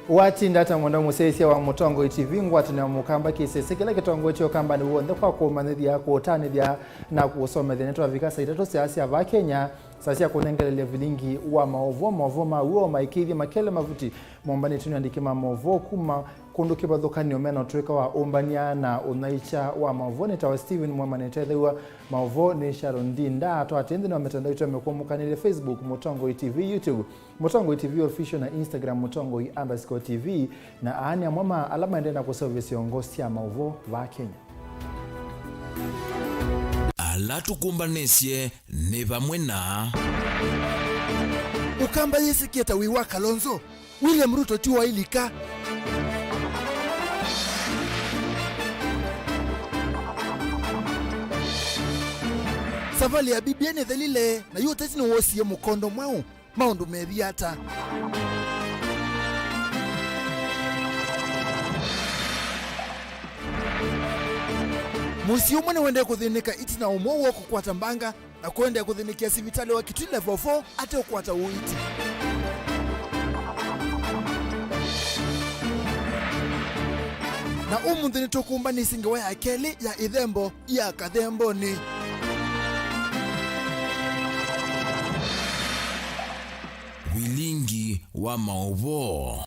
Wati ndata mwanda musesia wa mutongo itivi ngwati na mukamba kisese kila kitongo chio kamba ni uonde kwa kumanithia kuotanithia na kusomethia netwa vikasa itatu siasia va Kenya sasia kunengelele Vilingi wa Mauvoo mauo maikithi makele mavuti mombani tuni andikima Mauvoo kuma kundu kibadhukanio mena utuika wa umbania na unaicha wa Mauvoo nitawa Steven Mwamanetethwa Mauvoo ni Sharon Dinda ato atendi na metandao yetu yamekuwa mukanile Facebook Mutongo TV, YouTube Mutongo TV official na Instagram Mutongo_TV na aani ya mwama alama endena kuservice yongosi ya Mauvoo va Kenya. Alatukumbanesye ne bamwe na ukamba yesikieta wiwa Kalonzo William Ruto tiwa ilika savali ya bibiene thelile na yote zino wosi ya mukondo mwao maundu meviata musi umwane wende kuthinika iti na umo wako kukwata mbanga na kuende kuthinikia sivitali wa kitwini level 4 ate ukwata uiti na umunthini tukumba nisingewa ya keli ya ithembo ya kathemboni Vilingi wa Mauvoo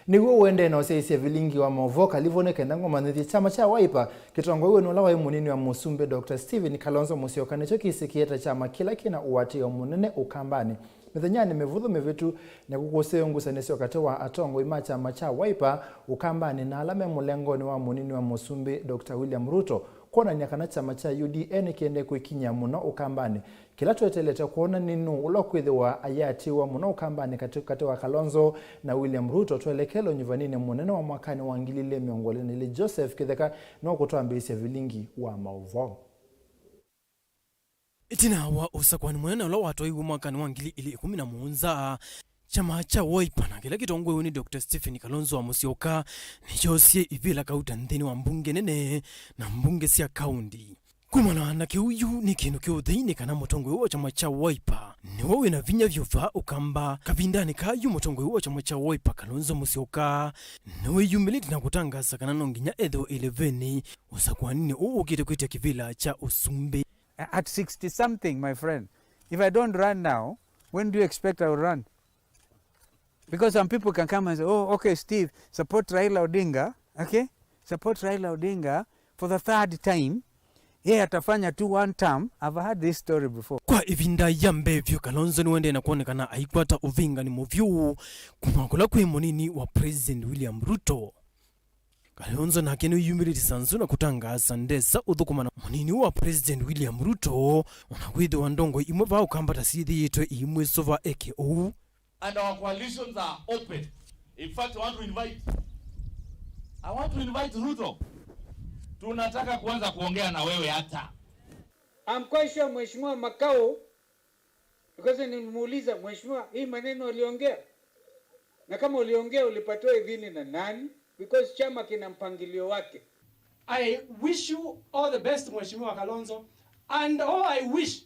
niwo wende na useisia Vilingi wa Mauvoo kalivoneka ndango manithi chama cha Wiper kitongo uwe nula wa munini wa musumbe Dr. Steven Kalonzo Musyoka necho kisikieta chama kila kina uwati ya munene ukambani methanyani mevuthu mevetu na kukoseo ngusanesi wakati wa atongo ima chama cha Wiper ukambani na alame mulengoni wa munini wa musumbe Dr. William Ruto kuona nyakana chama cha UDN kiende kuikinya muno ukambani kila tuetelete kuona ninu ulokwithiwa ayati wa muno ukambani katikati wa Kalonzo na William Ruto tuelekelo nyuvanini munene wa mwakani wa ngilile miongoleni ili Joseph Kitheka no kutoa mbisi ya Vilingi wa Mauvoo itina wa usakwani munene ulo watoi mwakani wa ngili ili 17 chama cha Wiper na kila kitongo uni Dr. Stephen Kalonzo wa Musyoka nichosie ivila kauta nthini wa mbunge nene na mbunge sia kaundi kumana na kiuyu ni kinu kiuthini kana mutongo wa chama cha Wiper niwo wina vinya vyuva ukamba kavindani kayu mutongo wa chama cha Wiper Kalonzo Musyoka niwe yumiliti na kutangaza kana nonginya etho 11 usakwani ukite kwita kivila cha usumbe at 60 something my friend. If I don't run now, when do you expect I will run? Because some people can come and say, oh, okay, Steve, support Raila Odinga, okay? Support Raila Odinga for the third time. Yeah, atafanya tu one term. I've heard this story before. Kwa ivinda yambe vyo Kalonzo ni wende na kuonekana aikwata uvinga ni muvyu kumakula kwe monini wa President William Ruto. Kalonzo na kenu humility sanzu na kutangaza ndesa udhukumana monini wa President William Ruto unakwidhi wa ndongo imweva ukambata sithi yitwe imwe sova AKO. And our coalitions are open. In fact, I want to invite Ruto. Tunataka kuanza kuongea na wewe hata. I'm quite sure Mheshimiwa Makao, because nilimuuliza Mheshimiwa hii maneno uliongea. Na kama uliongea ulipatiwa idhini na nani? Because chama kina mpangilio wake. I wish you all the best Mheshimiwa Kalonzo, and I wish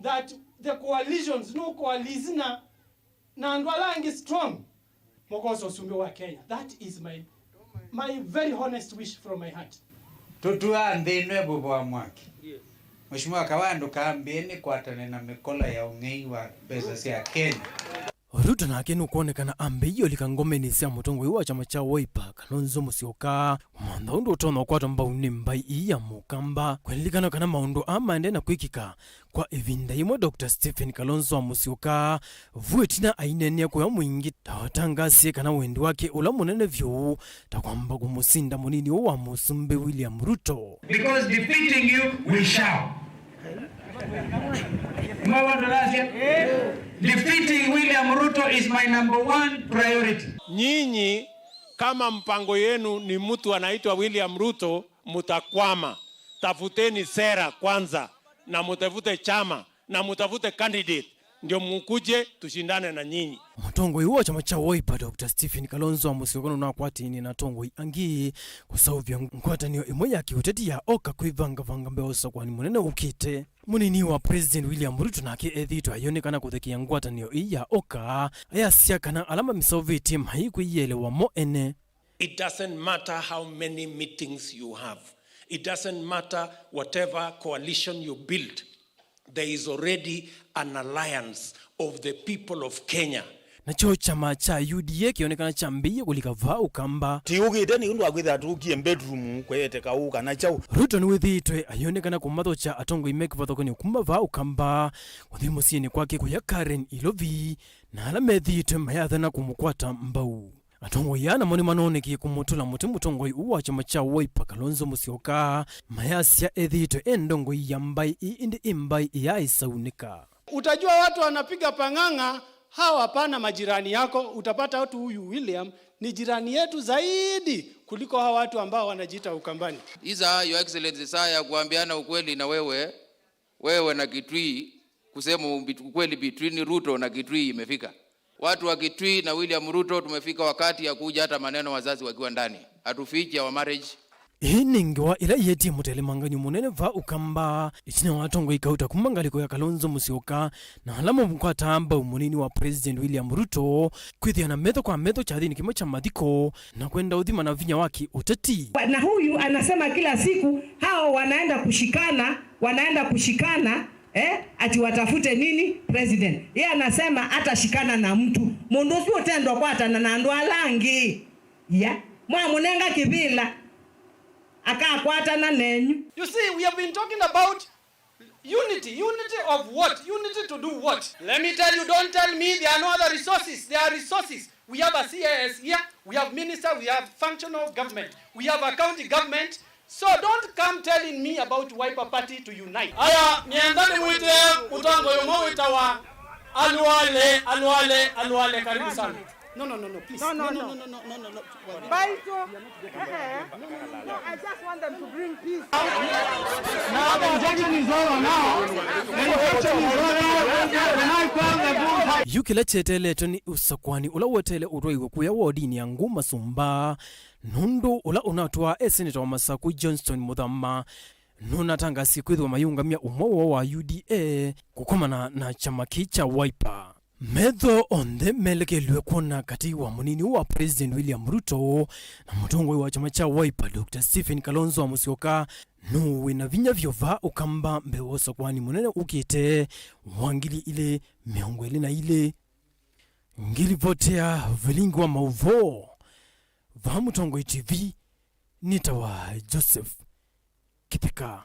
that the coalitions no coalizina na ndwalangi strong mokoso usumbe wa Kenya. That is my very honest wish from my heart. Tutua ndinwe bobo wa mwaki. Yes. Mheshimiwa Kawando kaambieni kwatane na mikola ya ungei wa pesa sia Kenya. Ruto na kenu kuonekana ambeyo likangomeni sia mutongo wa chama cha Wiper Kalonzo Musyoka mandaundo tono kwa tamba unimbai iya mukamba kwelikana kana maundo ama ende na kuikika kwa evinda imo Dr. Stephen Kalonzo wa Musyoka vuetina ainene kwa mwingi tawatangasi kana wendi wake ula munene vyo takwamba kumusinda munini wa musumbe William Ruto because defeating you we shall. Defeating William Ruto is my #1 priority. Nyinyi kama mpango yenu ni mtu anaitwa William Ruto, mutakwama. Tafuteni sera kwanza na mutafute chama na mutafute candidate ndio mukuje tushindane na nyinyi. Mutongo iwo chama cha Wiper Dr. Stephen Kalonzo wa Musyoka na kwatini na tongo angi kusavya nkwataniyo imwe ya kiuteti ya oka kuivanga vanga mbeosa kwani munene ukite munini wa President William Ruto nake ethitwa ayonekana kuthikia ngwatanio iya oka ayasiakana alama misoviti maikuiyelewa mo ene. It doesn't matter how many meetings you have. It doesn't matter whatever coalition you build. There is already an alliance of the people of Kenya. Nacho chama cha UDA kionekana chambiye kulikava ukamba tiugite ni undu akwitha tukie bedroom kwete kauka na chau. Ruto niwithitwe ayonekana kumatho cha atongo imeke vathokoni kumba va ukamba uthimusieni kwake kuya Karen Ilovi na ala methitwe mayathana kumukwata mbau. Atongo yana moni manoneki kumutula mutongo uwa chama cha Wiper Kalonzo Musyoka mayasia ethitwe endongo yambai indi imbai ya isaunika. Utajua watu wanapiga panganga, hawa hapana majirani yako. Utapata watu huyu William ni jirani yetu zaidi kuliko hawa watu ambao wanajiita Ukambani. Iza your excellency saya kuambiana ukweli na wewe na Kitui, kusema ukweli between Ruto na Kitui imefika. Watu wa Kitui na William Ruto tumefika wakati ya kuja hata maneno wazazi wakiwa ndani. Atufiche wa marriage. Iningiwa ila yeti mutelemanganyo munene va ukamba ichina watongo ikauta kumangaliko ya Kalonzo Musyoka na alamo mkwata amba umunini wa President William Ruto kwithia na metho kwa metho chathini kimo cha mathiko na kwenda udhima na vinya waki uteti. Na huyu anasema kila siku hao wanaenda kushikana ati watafute nini president. Yeye anasema hata shikana na mtu mundu si utendwa kwata na ndo alangi mwa munenga kibila akakwata na nenyu. You see, we have been talking about unity of what? Unity to do what? Let me tell you, don't tell me there are no other resources. There are resources. We have a CIS here, we have minister, we have functional government, we have a county government. So don't come telling me about Wiper Party to unite. Aya, niendani mwite utango yomo witawa aluale karibu sana. No, please. No. Baito. I just want them to bring peace. Now the injection is over now. The injection is over. When I call the boom. Yukila chetele toni usakwani ula wotele uroi kuya wodini ya nguma sumba nundu ula unatwa Senator wa Masaku Johnston Mudhama nuna tanga sikwithwa mayungamia umowo wa UDA kukomana na chama kicha Wiper. Medho onde melekelwe kuona kati wa munini wa President William Ruto na mutongo wa chama cha Wiper Dr. Stephen Kalonzo Musyoka nuwe na vinya vyova ukamba mbewosa kwani munene ukite wangili ile miongwele na ile ngilivotea Vilingi wa Mauvoo va mutongo TV nitawa Joseph Kipika.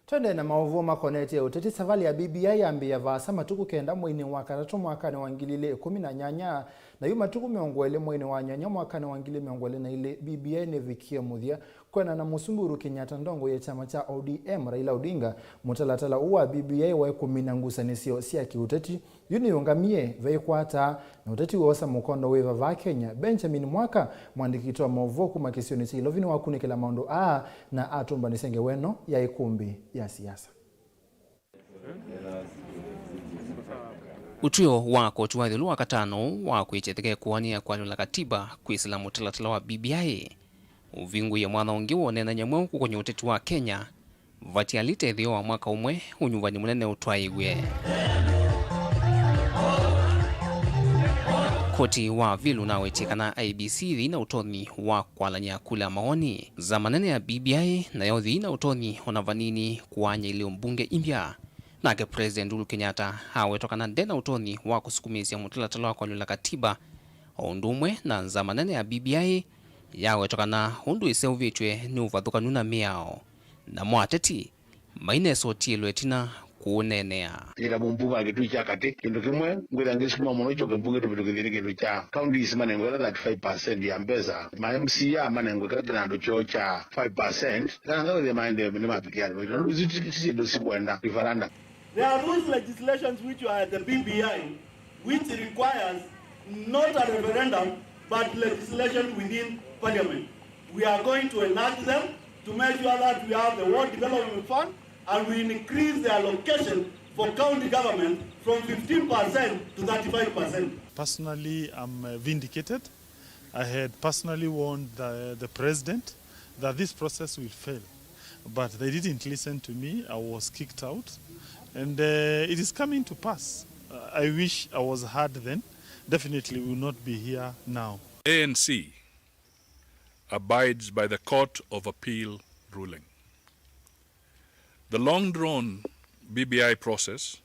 Twende na Mauvoo makonete ya uteti savali ya BBI yambia vasa matuku kenda mwini wakatatu mwakane wangilile 18 na yu matuku miongwele mwini wanyanya mwakane wangile miongwele na ile BBI nevikia muthia kwena na Musumburu Kenyatta ndongo ya chama cha ODM Raila Odinga mutalatala uwa BBI wa kumina ngusanisio sia kiuteti yuni yungamie vaikwata na uteti wosa mukondo weva va Kenya. Benjamin Mwaka mwandikito wa Mauvoo kumakisioni chilo vini wakunikila maundu na atumba nisenge weno ya ikumbi ya siasa. Utrio wa kotu wa dhilu wakatano wa kuicheteke kuwania kwa la katiba kuisila mutalatala wa BBI. Uvingu ya mwana ongiwo nena nyamwe kwenye uteti wa Kenya vatialite dhio wa mwaka umwe unyuvani munene utwaiwe. Koti wa vilu na wetikana IBC dhina utoni wa kwalanya kula maoni za manene ya BBI na yao dhina utoni onavanini kuwanya ili mbunge impya na ke President Uhuru Kenyatta hawe tokana dena utoni wa kusukumizia mutalatala kwa lula katiba ondumwe na za manene ya BBI yawe tokana hundu iseuvitwe ni uvadhuka nuna miao na mwateti maine soti lwetina kuunenea. Ila mbunga Kitui cha kati kindu kimwe ngwira ngisuma muno choke mbunge tubitukithiri kindu cha county is manengwera 35% ya mbeza ma MC ya manengwera kana ndo cho cha 5% kana ngawe maende ni mapikiano ndo zititi ndo sikwenda referendum. There are rules legislations which are at the BBI which requires not a referendum but legislation within parliament. We are going to enact them to make sure that we have the World Development Fund and we increase the allocation for county government from 15% to 35%. Personally, I'm vindicated. I had personally warned the president that this process will fail, but they didn't listen to me. I was kicked out. And it is coming to pass. I wish I was hard then. Definitely will not be here now. ANC abides by the Court of Appeal ruling. The long-drawn BBI process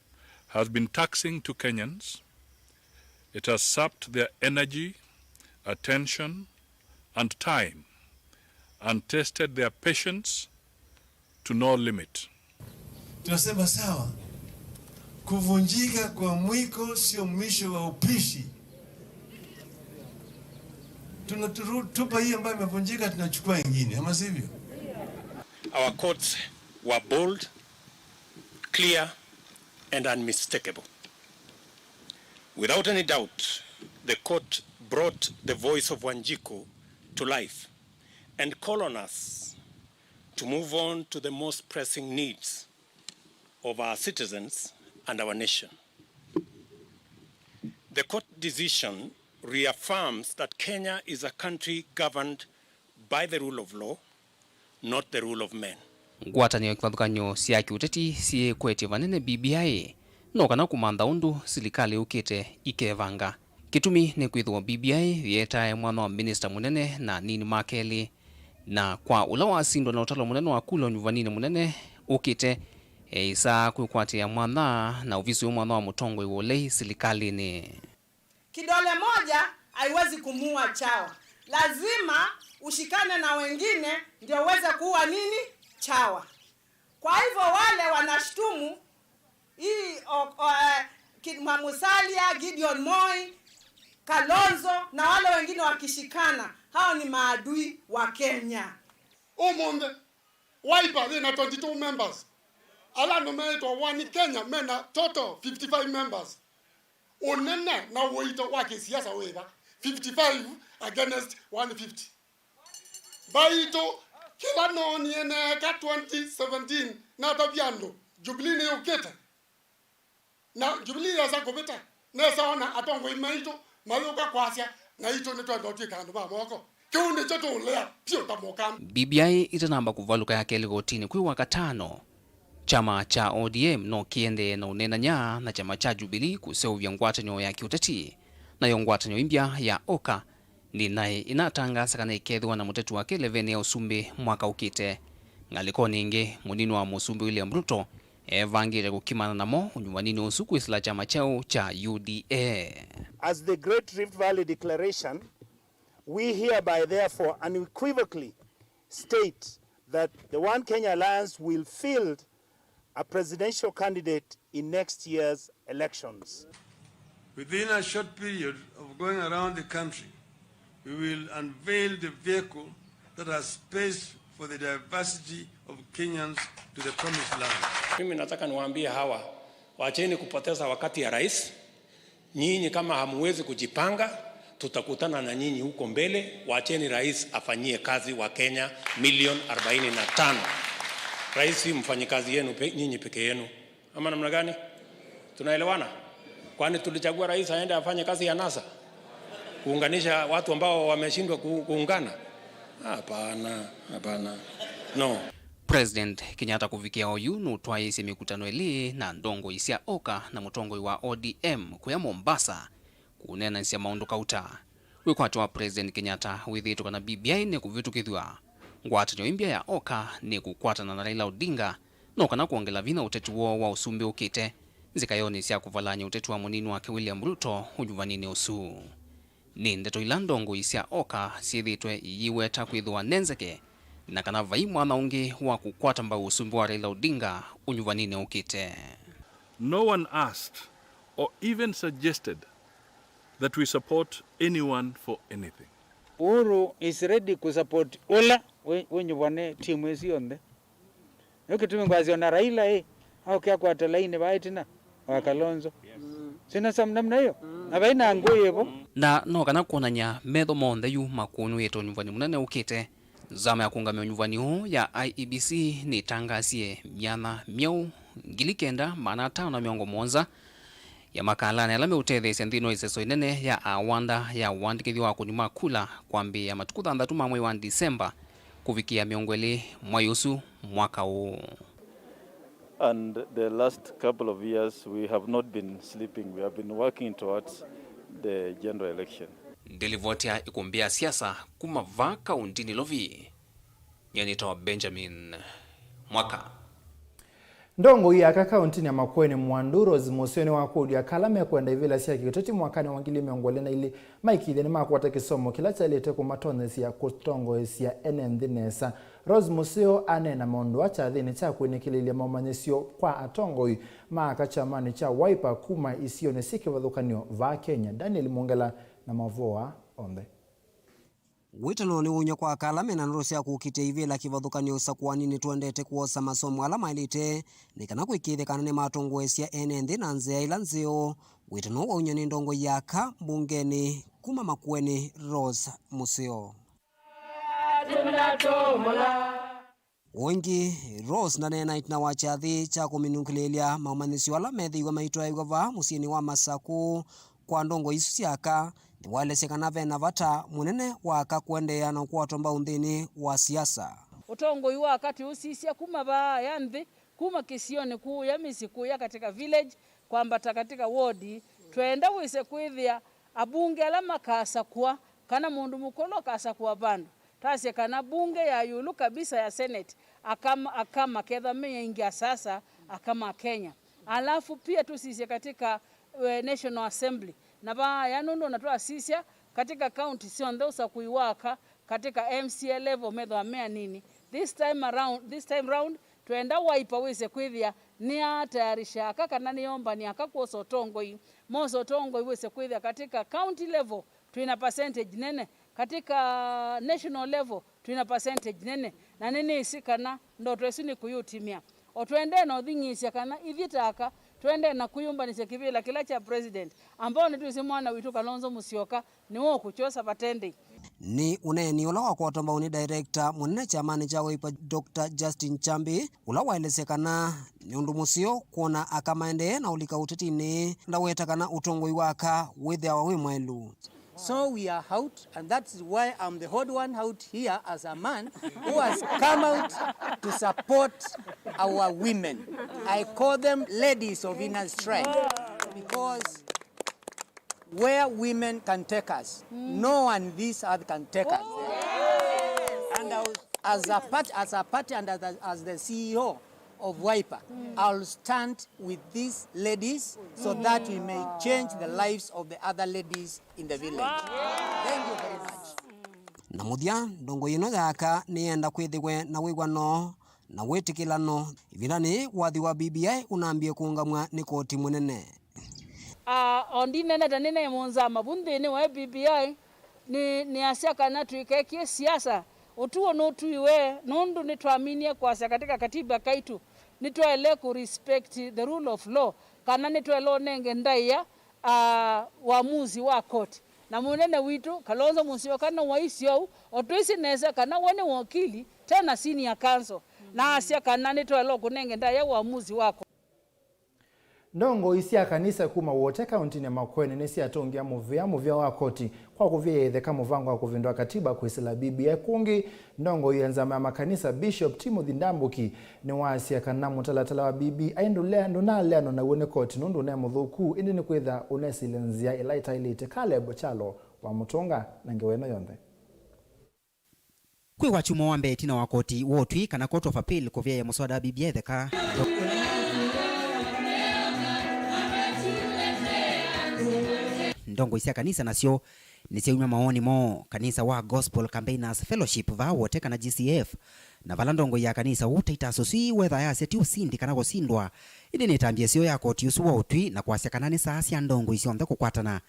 has been taxing to Kenyans. It has sapped their energy, attention, and time, and tested their patience to no limit. Tunasema sawa, kuvunjika kwa mwiko sio mwisho wa upishi. Tunatupa hii ambayo imevunjika, tunachukua ingine, ama sivyo? Our courts were bold, clear, and unmistakable. Without any doubt, the court brought the voice of Wanjiku to life and called on us to move on to the most pressing needs of our citizens and our nation. The court decision reaffirms that Kenya is a country governed by the rule of law, not the rule of men. Ngwatanio kivathukanyo cia kiuteti cie kweti vanene BBI no kana kumantha undu silikali ukite ikevanga. Kitumi ni kwithwa BBI yetae mwana wa minister munene na nini makeli na kwa ula wasindwa na utalo munene wa kula nyuvanini munene ukite isa kwikwatia mwana na uvisi mwana wa mutongwe wolei silikali ni Kidole moja haiwezi kumua chawa. Lazima ushikane na wengine ndio uweze kuua nini? Chawa. Kwa hivyo wale wanashtumu hii Musalia, Gideon Moi, Kalonzo na wale wengine wakishikana, hao ni maadui wa Kenya. Umonde Wiper they na 22 members. Ala nominated one Kenya mena total 55 members. Unene na woito wake siasa weba 55 against 150. Baito kila no niene ka 2017 na tabiando Jubilee ne uketa. Na Jubilee ya sako beta na saona atongo imaito maluka kwasia na ito ne twandotie kando ba moko. Kiunde choto ulea pio tamokam. BBI itanamba kuvaluka yake ligotini kwi wakatano. Chama cha ODM no kiende na unenanya na chama cha Jubilee kuseuvya ngwatanyo ya kiuteti na yo ngwatanyo imbya ya Oka ni naye inatangasa kana ikethwa na mutetu wake Levene ya usumbi mwaka ukite ngaliko ningi munini wa musumbi William Ruto evangire kukimana namo unyumanini usuku isla chama chao cha UDA. As the Great Rift Valley Declaration, we hereby therefore unequivocally state that the One Kenya Alliance will field a presidential candidate in next year's elections. Within a short period of going around the country, we will unveil the vehicle that has space for the diversity of Kenyans to the promised land. Mimi nataka niwaambie hawa, waacheni kupoteza wakati ya rais. Nyinyi kama hamwezi kujipanga, tutakutana na nyinyi huko mbele. Waacheni rais afanyie kazi wa Kenya milioni 45. Rais si mfanyikazi yenu nyinyi peke yenu. Ama namna gani? Tunaelewana? Kwani tulichagua rais aende afanye kazi ya NASA? Kuunganisha watu ambao wameshindwa kuungana? Hapana, hapana. No. President Kenyatta kuvikia oyu nutwaye isi mikutano eli na ndongo isia Oka na mutongoi wa ODM kuya Mombasa kunena isia maundu kauta. Wikwatu wa President Kenyatta withitu kana BBI ne kuvitukithwa. Ngwatanyo imbya ya Oka ni kukwatana na Raila Odinga no kana kuongela vina utetu wa usumbi ukite zikayoni sia kuvalanya utetu wa munini wake William Ruto ujuvanini usu. Ni ndeto ilandongo isia Oka siithitwe iyiweta kwithwa nenzeke na kana vai mwana ungi wa kukwata mba usumbi wa Raila Odinga unyuvanini ukite. No one asked or even suggested that we support anyone for anything. Uhuru is ready to support Ola when you want team is yonde. Yoke tumengwazi na Raila au kia kwa talaini baitina wa Kalonzo. Sina samnamna hiyo. Abaina ngoye bo. Na no kana kuonanya metho monde yu makunu yeto nyuvani munene ukite. Zama ya kuungamia nyuvani huu ya IEBC ni tangazie miana miau gilikenda maana 5 ya makalana ya lame utethe sendino iseso inene ya awanda ya wandikithio wa kunyuma kula kwambi ya matuku 6 mwezi wa Disemba kuvikia miongweli mwayusu mwaka huu. And the last couple of years, we have not been sleeping. We have been working towards the general election. Ndilivotia ikumbia siasa kumava kauntini lovi. Nyanitoa Benjamin Mwaka. Ndongo ya kauntini ya Makueni Mwanduro zimusioni wakudi ya kalame kwenda ivila siya kikitoti mwakani wangili miongolena ili maiki dheni makuwata kisomo kila chalite kumatone siya kutongo siya NNDNesa. Rose Museo anena maundu wacha dhini cha kuinikili ya maumanyesio kwa atongoi maaka chamani cha waipa kuma isio nesiki wadhukanio va Kenya. Daniel Mongela na Mauvoo onde. Witano ni unyo kwa kalame na nrosi ya kukite ivila kivadhukanio sakuanini tuendete kuosa masomo alama ilite nikana kuikithe kanane matongo esia NND na nzea ilanzio. Witano wa unyo ni ndongo yaka mbungeni kuma Makueni Rose Museo. Wengi Rose na nena itina wachathi cha kuminukilelia maumanisio ala methi wa maitwa igova musieni wa Masaku kwa ndongo isu siaka ni wale sekana vena vata munene waka kuendea na kuwatomba undhini wa siasa. Utongo iwa wakati usisia kuma ba yandhi kuma kisioni kuu ya misiku ya katika village kwamba katika wodi tuenda wise kuithia abunge alama kasa kwa kana mundu mukolo kasa kwa bandu tase kana bunge ya yulu kabisa ya Senate akama kedha mengi sasa akama Kenya. Alafu pia tusisi katika National Assembly na ba yanundo natoa sisia katika county sio ndosa kuiwaka katika MCA level medho amea nini this time round tuenda waipa wise kwithia ni atayarisha kaka na niomba ni akakoso tongoi moso tongoi wise kwithia katika county level tuina percentage nene katika national level tuina percentage nene na nini isikana ndo twesini kuyutimia otwende na udhingisya kana ivitaka twende na kuyumba ni sekivila kila cha president ambao ni tusimwana witu Kalonzo Musyoka ni wo kuchosa patende ni uneni ula wa kuwatomba uni director munene chamani cha waipa Dr. Justin Chambi ula waelesekana ni undu musio kuona akamaende na ulika utitini na wetakana utongoi waka with our wimwelu. So we are out, and that's why I'm the odd one out here as a man who has come out to support our women. I call them ladies of inner strength because where women can take us, no one this earth can take us. And as a party and as the CEO of Wiper, I'll stand with these ladies so that we may change the lives of the other ladies in the village. Thank you very much. Na muthia ndongo ino yaka ni enda kwithigwe na wigwano na witikilano ivilani wathi wa BBI unaambie kuungamwa ni koti munene. Ondine na tanene monza mabundini wa BBI ni asiaka na tuikekie siasa utuo no tuiwe nundu ni tuaminie kwa katika katiba kaitu nitwele ku respect the rule of law kana nitwele nenge ndaya waamuzi wa court na munene witu Kalonzo Musyoka na waisio otwisi neza kana wone wakili tena senior counsel na asia kana nitwele kunenge ndaya waamuzi wako. Ndongo isia kanisa kuma wote kauntini ya Makueni nisi atongia muvia wa koti kwa kuvia yetheka muvango wa kuvindua katiba kuisila BBI kungi. Ndongo ienzama ya makanisa Bishop Timothy Ndambuki ni wasia kana mutalatala wa BBI ndunaleano na uone koti nundu ne mudhuku indi ni kwitha unesilenzia ilaita ilite Caleb Chalo wa Mutonga na ngeweno yonde. Kwi wachumo wa mbeti na wakoti wotwi kana court of appeal kuvia ya muswada BBI theka ndongo isia kanisa nasio niseuma maoni mo kanisa wa Gospel Campaigners Fellowship va wote kana GCF na vala ndongo ya kanisa utaita asosi whether ya seti usindi kana gosindwa ili nitambia sio ya koti usu wa utwi na kwasya kanani saasi ya ndongo isio nthe kukwatana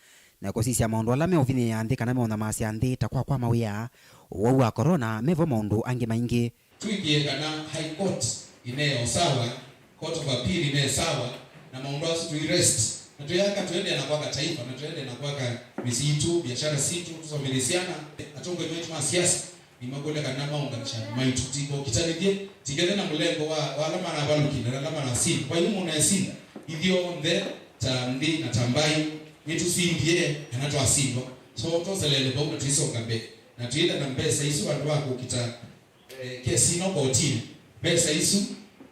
na kosisi ya maundu ala meovini ya nthi kana meona maasi ya nthi takwa kwa mawia uwau wa corona mevo maundu angi maingi tuikie kana high court ineo sawa court of appeal ineo sawa na maundu asu tuirest na tuyaka tuende na kwaka taifa na tuende na kwaka misitu biashara situ tusomilisiana atongo yetu ma siasa ni magole kana maunga chana maitu tiko kitalije tigene na mulengo wa alama na baluki na alama na si kwa hiyo muna sinda hivyo nde tamdi na tambai yetu sindie anato asindo so tozelele bongo tuisonga mbele na tuenda na mbesa isu watu wako kita kesi no kotini pesa isu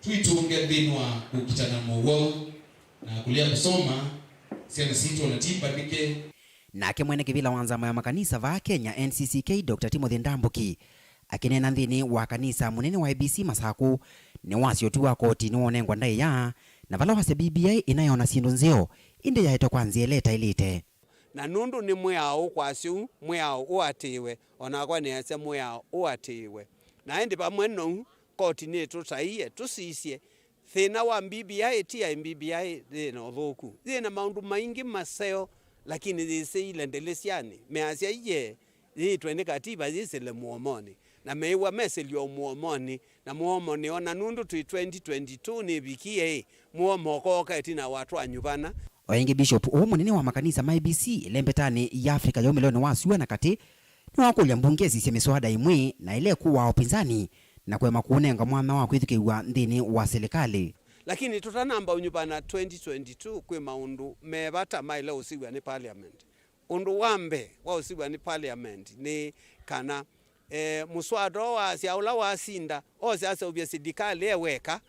tuitunge thini wa kukitana Mauvoo na kulia kusoma siana situ wanatipa nike. Nake mwene kivila wanzama ya makanisa va Kenya NCCK Dr. Timothy Ndambuki akinena nthini wa kanisa munene wa ABC Masaku ni wasio tu wa koti ni wonengwa ndai ya na vala wase BBI inayona sindu nzeo inde yaeto kwanzi eleta ilite na nundu ni mweao kwasiu mweao uatiwe onakwa nese mweao uatiwe na endi pamwe no koti ni tutaiye tusisie thina wa BBI tia BBI thina thoku thina maundu maingi maseo lakini thise ilendelesiani measia iye thitwe katiba zisele muomoni na meiwa meselio muomoni na muomoni ona nundu tu 2022 ni bikie muomoko katina watu anyubana. Oingi Bishop munene wa makanisa ma ABC lembetani ya Afrika yo milioni wasiwa na kati ni wakulya mbungezi cia miswada imwe na ile kuwa upinzani na kwema kuonenga mwana wa kwithikiwa nthini wa serikali. Lakini tutanamba unyubana 2022 kwi maundu mebata maile usiwa ni parliament. Undu wambe wa usiwa ni parliament ni kana muswado wa siaula wa sinda o siasa ubya sidikali eweka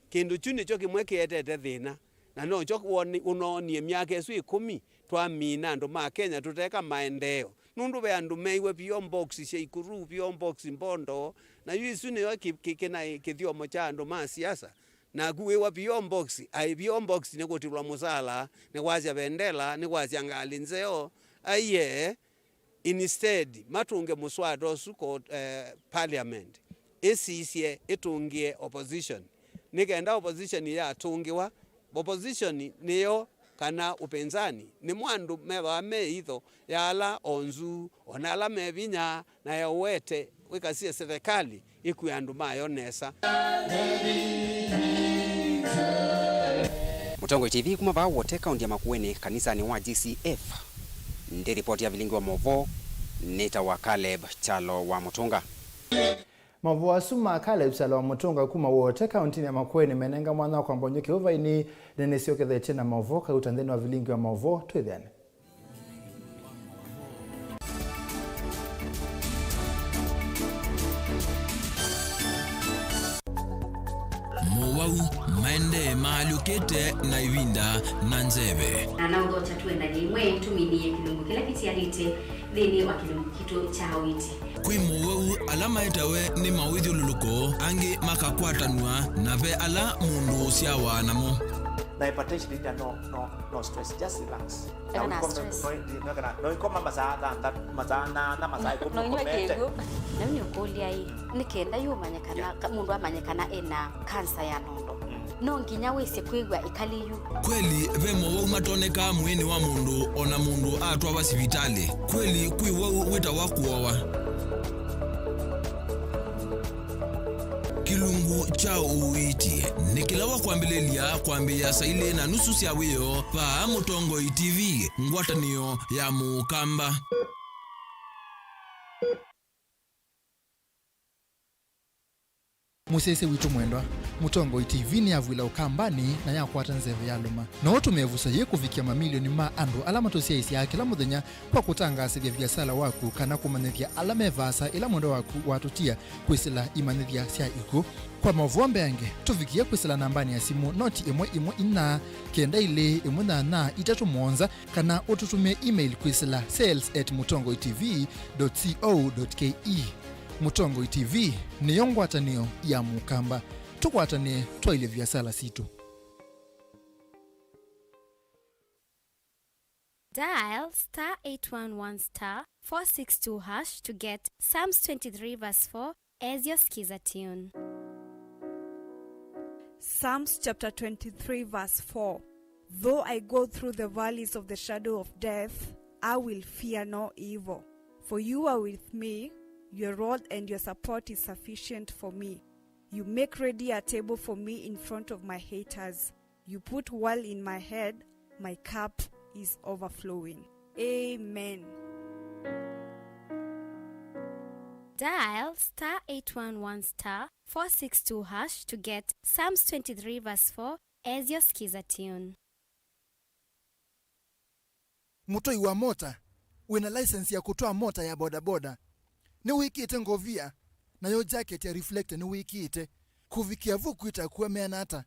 kindu chuni cho kimwe kietete thina na no cho unonie miaka esu 10 twamina ndo ma Kenya tuteka maendeo nundu be andu meiwe bio box cia ikuru bio box mbondo na yisu ne kikena kithiomo cha andu ma siasa na kuwewa bio box ai bio box ne gotilwa musala ne kwazia bendela ne kwazia ngali nzeo aye. Instead matunge muswado suko parliament esisie etungie opposition nikaenda opposition ya tungiwa opposition niyo kana upinzani ni mwandu meba meitho yala onzu onala mebinya na yawete wikasie serikali ikuyandu mayonesa. Mutongo TV kuma ba wote kaunti ya Makueni kanisa ni wa GCF. Ndi ripoti ya Vilingi wa Mauvoo nita wa Caleb Chalo wa Mutunga. Mauvoo asuma Caleb Chalo wa Mutunga kuma wote kaunti ya Makueni menenga mwana kwa mbonyoke uva ini nene sioke dhete na Mauvoo kautandeni wa Vilingi wa Mauvoo tuidhiane. Mauvoo maende maalukete na ivinda na nzeve na udota tuenda nyimwe tuminie kilungu kila kitiarite thini wa kilungu kito cha witi kwi Mauvoo alama itawe ni mawithio luluko angi makakwatanwa na ve ala mundu siawa namo na hypertension is no stress, just relax. No ikoma mazada na mazai no nyego na nyukolia hii nikenda yumanyekana mundu amanyekana ena cancer ya nondo no nginya wese kwigwa ikaliyu kweli ve Mauvoo matoneka mwini wa mundu ona mundu atwa basivitali kweli kwi wau wita wakuowa kilungu cha uiti nikilawa kwambilia saile na nusu sia wiyo pa Mutongo TV ngwatanio ya Mukamba. Musese witu mwendwa Mutongo TV ni avwila ukambani na ya kwata nzeve ya luma na otu mevusa ye kuvikia mamilioni ma andu alama tosia isi ya kila muthenya kwa kutangasa vya biasala waku kana kumanithia alame vasa ila mwendo waku watutia kwisila imanithia sia iku kwa Mauvoo mbeange tuvikia kwisila nambani ya simu noti imwe ina kenda ile imwe na itatu mwonza kana ututumia email kwisila sales@mutongotv.co.ke. Mutongo TV ni yongwatanio ya Mukamba tukwatane twaile vyasala situ. Dial *811*462# to get Psalms 23 verse 4 as your skiza tune. Psalms chapter 23 verse 4. Though I go through the valleys of the shadow of death, I will fear no evil. For you are with me, your rod and your support is sufficient for me. You make ready a table for me in front of my haters. You put oil in my head, my cup is overflowing. Amen. Dial *811*462# to get Psalms 23 verse 4 as your skiza tune. Mutoi wa mota wina license ya kutoa mota ya bodaboda ni wikite ngovia na yo jacket ya reflector ni wikite kuvikia vuku itakuwa meanata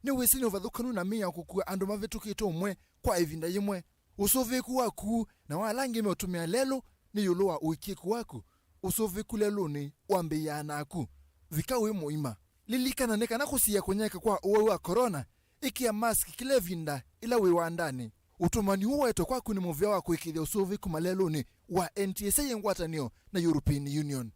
ni wesi ni uvathukanu na mia kukua andu mavitukite umwe kwa ivinda yimwe usoviku waku na walangi meotumia lelo ni yulu wa uikiku waku usoviku lelo ni wambiyana aku vikawe muima lilikana neka na kusia kunyeka kwa uwe wa corona ikia mask kile vinda ila wiwa ndani utumani huwa eto kwa kuni muvya wa kuikithia usoviku malelo ni wa NTSA yengwatanio na European Union.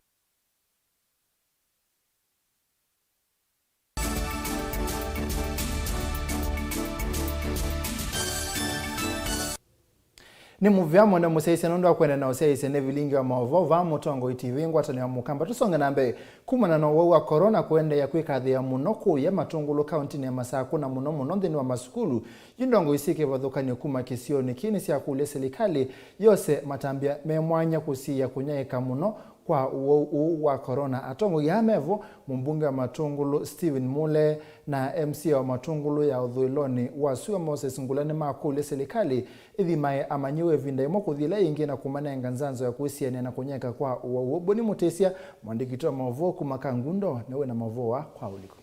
Ni muvyamo na musaisi nondo akwenda na usaisi ne Vilingi wa Mauvoo va mutongo TV ngwatani wa mukamba tusonga nambe kumana no wa corona kwenda ya kwikathi ya muno ku ya matungulu county ya Masaku na muno ndeni wa masukulu yindongo isike vathukani kuma kisioni kini sia kule serikali yose matambia memwanya kusia kunyaika muno kwa wa corona atongo ya mevo mbunge wa matungulu Steven Mule na MC wa matungulu ya Udhuiloni wasuwa Moses Ngulani makule serikali ithimae amanyiwe vinda imo kuthila ingi na kumanenga nzanzo ya kuhusiana na kunyeka kwa boni mutesia mwandikito wa Mauvoo kumakangundo newe na Mauvoo kwa uliko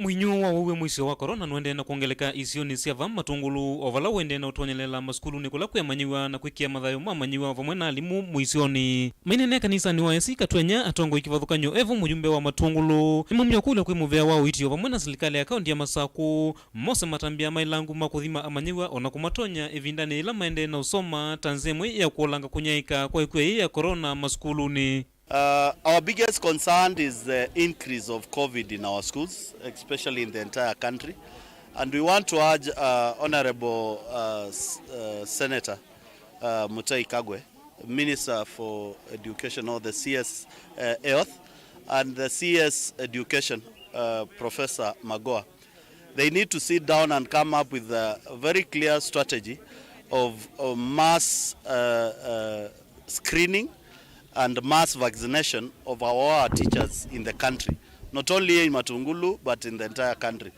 mwinyo wa uwe mwisho wa corona nwende na kuongeleka isioni sia va matungulu ovala wende na utonyelela maskulu nikula kuyamanyiwa na kwikia mathayo mamanyiwa vamwe na alimu mwisoni mainene kanisa ni waesi katwenya atongo ikivathukanyo evo mujumbe wa matungulu imumya kule kwi muvea wa uitio vamwe na serikali ya kaunti ya Masaku mose matambia mailangu makuthima amanyiwa ona kumatonya evindani ila maende na usoma tanzemwe ya kuolanga kunyaika kwa ikwe ya corona maskuluni. Our biggest concern is the increase of COVID in our schools, especially in the entire country. And we want to urge Honorable Senator Mutai Kagwe, Minister for Education, or the CS Health, and the CS Education, Professor Magoa. They need to sit down and come up with a very clear strategy of mass screening and mass vaccination of our teachers in the country, not only in Matungulu but in the entire country.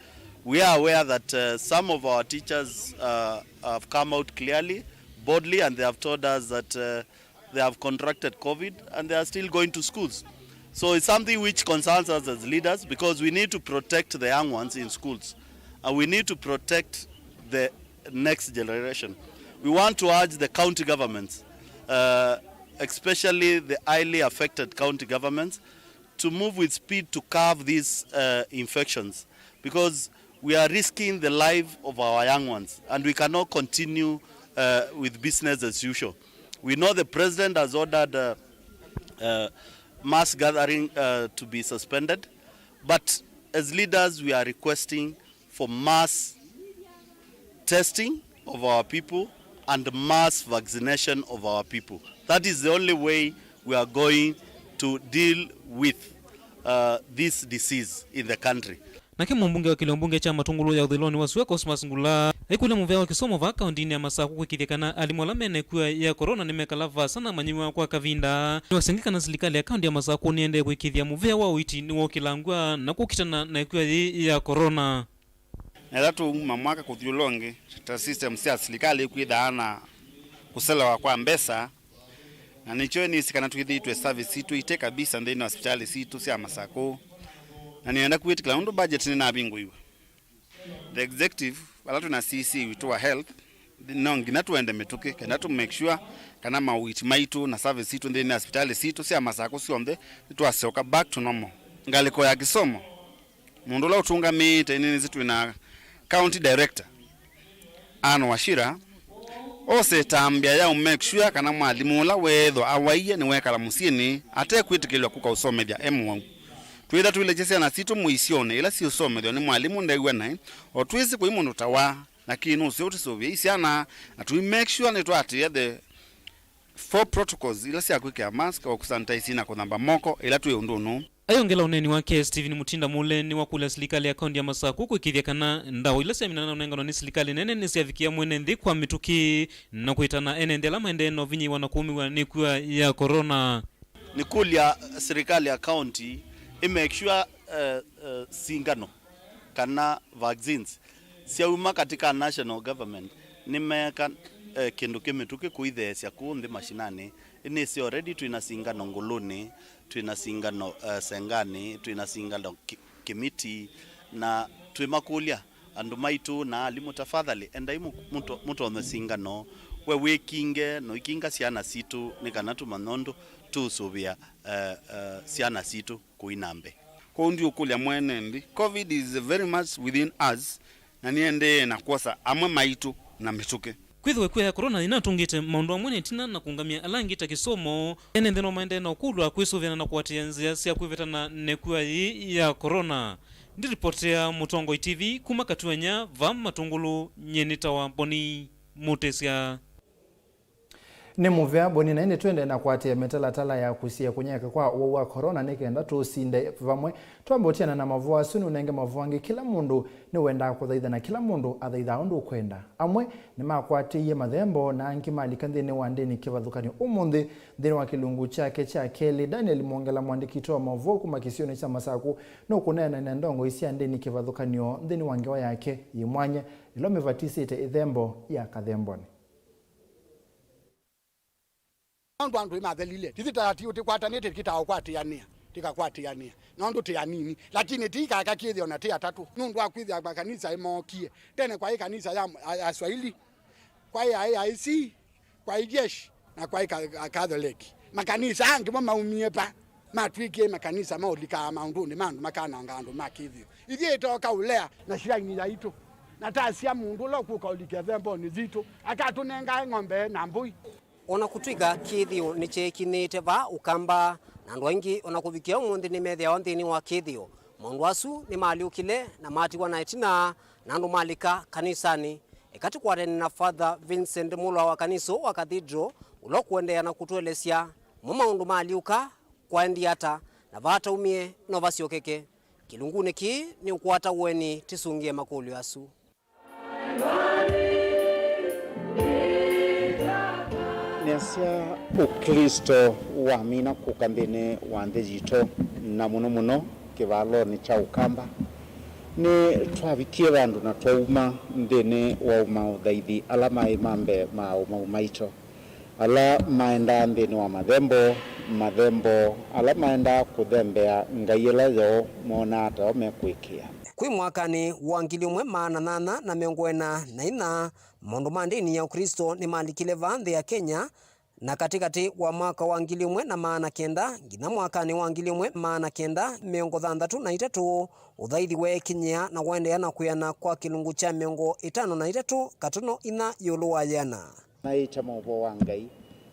We are aware that some of our teachers have come out clearly, boldly, and they have told us that they have contracted COVID and they are still going to schools. So it's something which concerns us as leaders, because we need to protect the young ones in schools and we need to protect the next generation. We want to urge the county governments, especially the highly affected county governments, to move with speed to curb these infections, because we are risking the life of our young ones and we cannot continue with business as usual. We know the president has ordered mass gathering to be suspended, but as leaders we are requesting for mass testing of our people and mass vaccination of our people. That is the only way we are going to deal with this disease in the country. Nake mbunge wa kilombunge cha matungulu ya Udhuiloni wasuwe Cosmas Ngula ekule muvea wa kisomo va kaundini ya Masaku kwikithikana alimolamene kuwa ya corona nimekalava sana manyiwa kwa kavinda niwasengika na serikali ya kaunti ya Masaku niende kwikithia muvea wa uiti ni wokilangwa na kukitana na kuwa ya corona. Nadatu mamwaka kuthiulonge ta system sia serikali kwithaana kuselewa kwa mbesa na nicho ni sikana twithitwe service itu ite kabisa ndeni hospitali situ sia Masaku na nienda kwitikila undu budget ni nabinguiwa. The executive wala tuna CC witwa health nongi na tuende metuke kana to make sure kana mawiti maitu na service itu ndeni hospitali situ sia Masaku siombe twasoka back to normal. Ngaliko ya kisomo mundu la utunga mite nini zitu na county director ano washira ose tambia ya make sure kana mwalimu la wetho awaiye ni wekala musini ate kwitikilwa kuka usomethia M1 twitha twilechesya na situ muisione ila si usomethio ni mwalimu ndaiwe nai o twisi kwi mundu tawa na kinu sio tusovia isiana na tu make sure ni twatia the 4 protocols ila si akwika mask au kusanitize na kunamba moko ila tuye undunu. Ayongela uneni wake Steven Mutinda Mule ni wakula serikali ya kaunti ya Masaku kwikithikana ndao ila semina unengano ni serikali nene ni siavikia mwene ndi kwa mituki na kuitana enendela maendeno vinyi wanakumiwa ni kuwa ya corona. Ni kulia serikali ya kaunti make sure singano kana vaccines siauma katika national government nimeka kindu kimituki kuithesya kundi mashinani ini si already tuinasingano nguluni, tuinasingano sengani, tuinasingano kimiti na tuimakulia andu maitu na alimu tafadhali enda imu muto omesingano we wikinge no ikinga siana situ nikana tumanondo tusubia siana situ kuinambe kundi ukulia mwenendi. COVID is very much within us na niende na kosa amwe maitu na mituke kwithwe kwe corona inatungite maundu amwe tina na kungamia alangita kisomo ene ndeno maende na ukulwa kwisuvana na kuatia nzia sia kwivetana nekua ya corona. Ndiripotea Mutongo TV kuma katuanya va matungulu nyenita wa Boni Mutesia ni muvea boni na ine twende na kwatia metalatala ya kusia kunyaka kwa uwa corona nikenda tusinde vamwe twambotiana na mavua sunu nenge mavuangi kila mundu ni wenda kuthaitha na kila mundu athaitha undu kwenda amwe ni makwatie mathembo na angi malikandi ni wandeni kivathukani umundi thini wa kilungu chake cha Keli Daniel Mwongela mwandikito wa Mauvoo kuma kisioni cha Masaku no kunena na ndongo isia ndeni kivathukanio thini wa ngewa yake yimwanye ilo mevatisite ithembo ya kathemboni andu imathelile tithitati utikwatanite kitao kwatiania tikakwatiania nondo tianini lakini tikaka kithio na tia tatu nundu akwithia kwa kanisa imokie tene kwa kanisa ya Swahili kwa IC kwa ijeshi na kwa Catholic makanisa angi maumie pa matwike makanisa maulika maundu mandu makana ngando makithio ithie toka ulea na shiraini ya itu na tasia mundu lokuka ulike thembo ni zitu akatunenga ng'ombe na mbui ona kutwiga kithio ni chekinite va ukamba na andu aingi ona kuvikia umundi ni methia onthini wa kithio maundu asu ni maliukile na matiwa na itina na andu malika kanisani ikati kwareni na Father Vincent Mulwa wa kaniso wa Cathedral ulokuendea na kutuelesya maundu maliuka kwa ndiata na vata umie no vasiokeke kilunguni ki ni ukwata uweni tisungie makulio asu Nesia ukristo wa mina kukambene wa ndejito na muno kivalo ni cha ukamba ni twavikie bandu na twauma ndene wa umaudhaithi ala maimambe maumaito ala maenda ndene wa mathembo ala maenda kuthembea ngayela yo mona ata omekwikia kwi mwakani wa 1844 maundu mandini ya Ukristo ni malikile vandhi ya Kenya na katikati wa mwaka wa 1900 ngina mwakani wa 1963 uthaithi we kinya na wendea na kuyana kwa kilungu cha 53 katono ina yulu wa yana na icha Mauvoo wa Ngai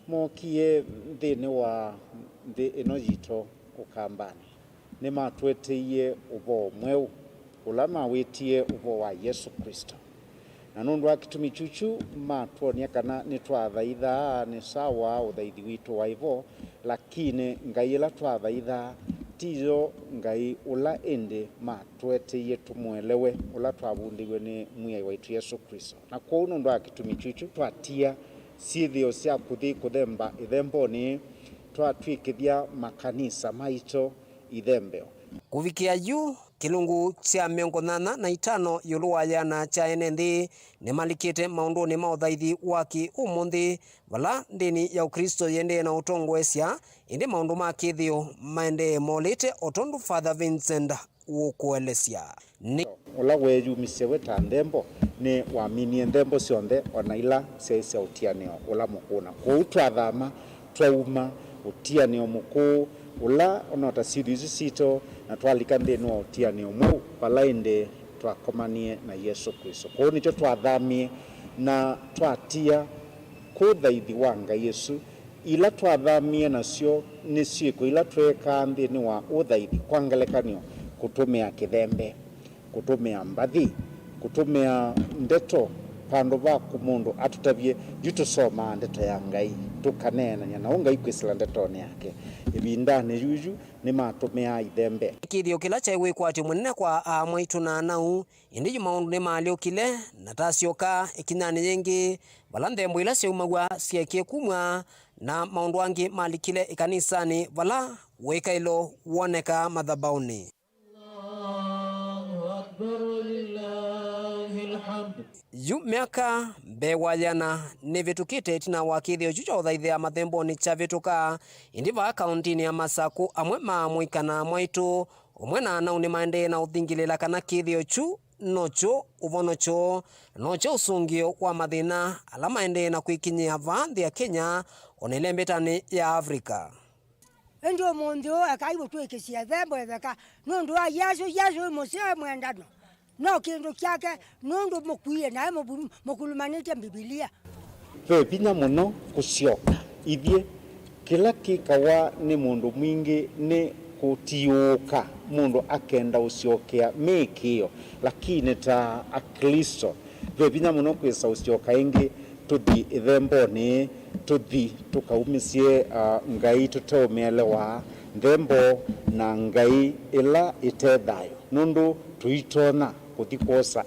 mokie thini wa ino jito ukambani ni matwetiye uvo mweu ulama wetie uvo wa Yesu Kristo na nundu akitumi chuchu matuonia kana ni twathaitha ni sawa uthaithi witu wa ivo lakini ngai ila twathaitha tizo ngai ula ende matwetiye tumwelewe ula twabundiwe ni mwai waitu Yesu Kristo na kwa nundu akitumi chuchu twatia sithio cia kuthi kuthemba ithemboni twatwikithia makanisa maito ithembeo kuvikia juu kilungu cha 85 yulu wa yana cha enendi ni malikite maundu ni mauthaithi waki umundi vala ndini ya Ukristo yende na utongwesya indi maundu ma kithio maende molite otondu Father Vincent ukuelesya ni ula weyumisye weta ndembo ni waminie ndembo cionthe ona ila cia utianio ula mukuna kwa twathama twauma utianio mukuu ula onota sirizi sito na twalika ndeni wa utianio mu palainde twakomanie na Yesu Kristo kwa nicho twathamie na twatia kuthaithi wa Ngai Yesu ila twathamie nacio ni ciiko ila tweka ndeni wa uthaithi kwa ngelekanio kutumia kithembe kutumia mbathi kutumia ndeto pandu vaku mundu atutavie jutusoma ndeto ya Ngai tukanena na unga ikwisila ndetone yake ibindane juju ni matumia ithembe kithio kila chaiwe kwati munene kwa amwaitu na nau indi maundu ni maliukile na tasioka ikinyani yengi vala nthembo ila ciaumagwa ciakie kumwa na maundu angi malikile ikanisani vala wikailo woneka madhabauni. Allahu akbar lillahi alhamd. yu miaka bewayana ni vitukite tina wakithio chucha uthaithia mathembo ni cha vituka indiva kauntini ya Masaku amwe mamwikana mwaitu umwena na uni maende na uthingilila kana kithio chu nocho uvonocho nocho usungio kwa mathina ala maende na kwikinyia vanthi ya Kenya onelembetani ya Afrika. Ndio mundio akaibo twekisia thembo etheka nundu wa Yesu musee mwendano no kindu kyake nundu mukuie naye mukulumanite Biblia ve pinya muno kucioka ithie kila kikawa ni mundu mwingi ni kutiuka mundu akenda uciokea mekio lakini ta akristo ve pinya muno kwisa ucioka ingi tuthi ithemboni tuthi tukaumisie ngai tuteumelewa thembo na ngai ila itethayo nundu tuitona kuthikosa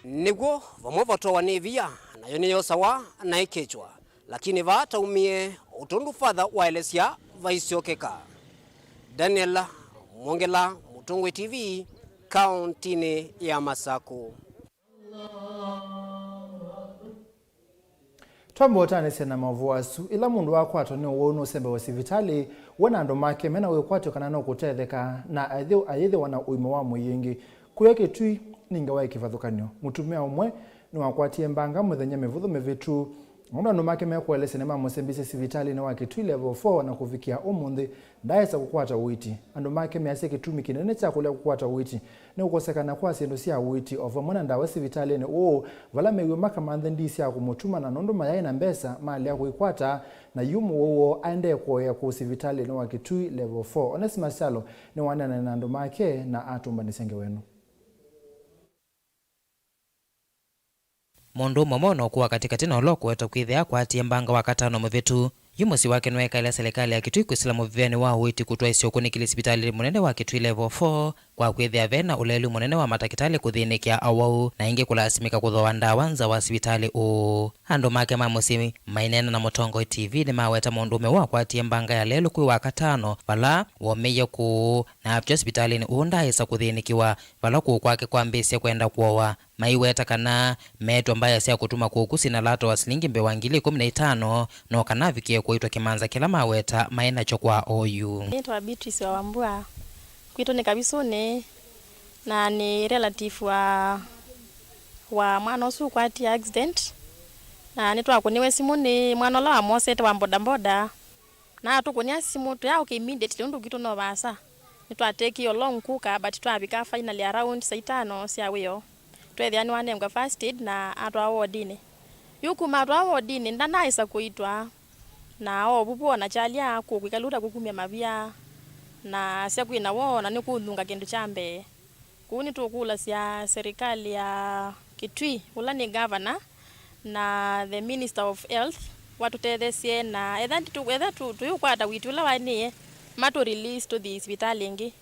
niguo vamwe vatoa ni via nayo niyo sawa na ikechwa lakini vataumie utundu father waelesia vaisiokeka. Daniel Mwongela, Mutungwe TV, kauntini ya Masaku. Twambo otanise na Mauvoo asu ila mundu wakwato ni uwono sembe wa sivitali wana ando make mena wekwato kana no kutetheka na ayithe wana uimo wa muyingi kuyeke tui ninga wa ikivathukanyo mutumia umwe ni wakwatie mbanga muthenya mevuthu mevitu ando ando make mekwelese nema musembise sivitali na wakitui level 4 na kufikia umundi ndaesa kukwata witi ando make mease kitumi kinene cha kule kukwata witi ne ukosekana kwa sindu sia witi ova mwana ndawa sivitali ne vala mewe maka manthe ndisi ya kumutuma na nondo mayai na mbesa mali ya kuikwata na yumu wowo aende kuoya ku sivitali na wakitui level 4 Onesima Salo ni wanana na ando make na atumba nisenge wenu. Mundu momono kuwa katikati na olo kuweta kwithia kwa atie mbanga wakatano mwetu yumosi wake nweka ila serikali ya Kitui kwisila muviviani wa witi kutwa isio kunikili sipitali munene wa Kitui level 4 kwa kwithia vena ulelu munene wa matakitali kuthinikia awau na ingi kulasimika kuthoa ndawa nza wa sipitali ando make mamusi mainena na Mutongo TV ni maweta mundume wa kwa atie mbanga ya lelu kwi wakatano vala womeya ku na apcho sipitali ni ndaisa kuthinikiwa vala kwake kwambisia kwenda kuowa maiweta kana meto mbaya sia kutuma kukusi na lato wa silingi mbewangili 15 no kana vikie kuitwa kimanza kila maweta maina chokwa oyu. Nitwa Beatrice wa Wambua kwito ni kabisone na ni relative wa mwana usu kwa ati accident na nitwa kuniwe simu ni mwana la Mosete wa boda na tukunia simu tu ya okay immediately ndu kitu no basa nitwa take yo long kuka but twabika finally around 5 sia wiyo twethiani wanemga first aid na atwa wodini yukuma atwa wodini ndanaisa kuitwa na bubu na chalia kukwikaluta kukumia mabia na sia kwina wona ni kuthunga kindu chambe kuni tukula sia serikali ya Kitui ula ni governor na the minister of health watutethesie na etha tukwata witu ula wani mato release to the hospital ingi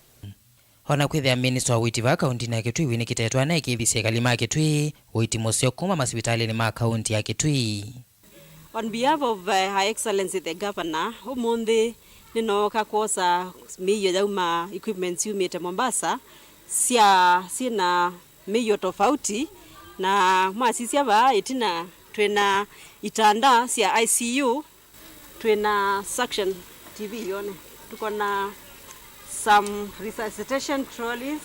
Hona kwithia minister wa witi va kaunti na Kitui wini kitetwa na ikithisia kalima Kitui witi musio kuma masipitali ni ma kaunti ya Kitui. On behalf of Her Excellency the Governor, umundi ninoka kosa miyo yauma equipments yumite Mombasa sina miyo tofauti na mwasisia va itina twena itanda sia ICU twena suction TV yone tuko na some resuscitation trolleys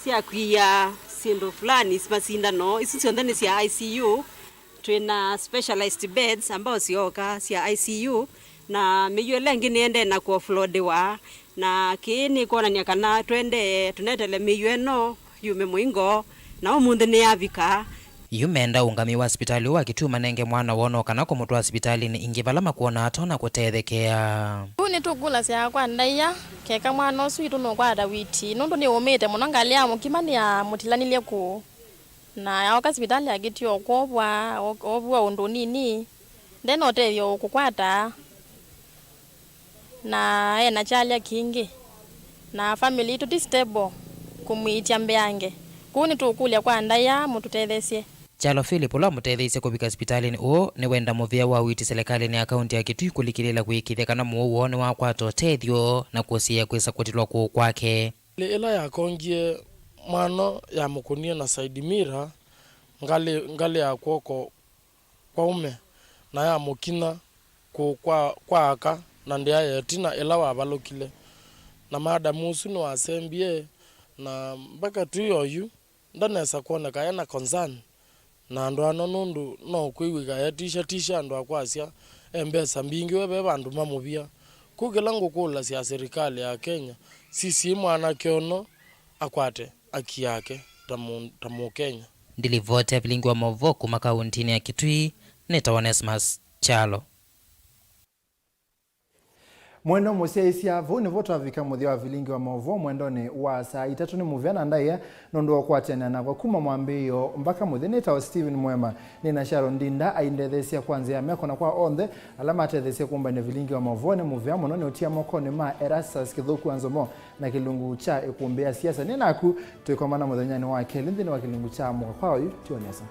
sia kuya sindo fulani simasinda no isi siondani sia ICU twena specialized beds ambao sioka sia ICU na miyo lengi niende na ku offloadiwa na kini kona nyakana twende tunetele miyo eno yume muingo na umundi ni avika yumenda ungami wa hospitali wa Kitui manenge mwana wono kana ko mutwa hospitali ni ingivalama kuona atona kutethekea uni tukula sia kwa ndaiya keka mwana switu no kwa dawiti nundu ni umite muno ngalia mukimani ya mutilanile ku na ya hospitali ya Kitui obwa undu nini ndeno tevyo kukwata na ena chalia kingi na family itu stable kumwitia mbeange kuni tukulia kwa ndaiya mututethesie Chalo Philip ula mutetheisye kuvika hospitalini uo ni wenda muvia wa witi serikali ni akaunti ya Kitui kulikilila kuikithia kana muo ni wakwata utethyo na kuosia kwisa kutilwa kuu kwake. Ila yakongie mwana ya mukunie na Saidi Mira ngali ya kwoko kwa ume na ya mukina kwa aka na ndia yetina ila wabalokile na madamu usu ni wasembie na mpaka tu yoyu ndanesa kuoneka yana concern na ndo anonundu no kwiwiga ya tisha ndo akwasya embesa mbingi webe bandu mamubia kugela ngukula sia serikali ya Kenya sisi mwana kiono akwate aki yake tamu Kenya. Ndilivote Vilingi wa Mauvoo kuma kauntini ya Kitui neta Onesmus Chalo. Mwendo museisia vuni voto avika muthia wa Vilingi wa Mauvoo mwendoni wa saa 3 ni muviana ndaye nondo kwatena na kuma mwambio mpaka muthinita wa Steven Mwema ni na Sharon Ndinda aindethesia kwanza meko na kwa onthe alama atethesia kumba ni Vilingi wa Mauvoo ni muvia muno ni utia mokoni ma Erastus Kithuku Anzomo na kilungu cha ikumbea siasa ni naku tuikomana muthenya ni wa kelindi ni wa kilungu cha mwa kwa yu tionesa.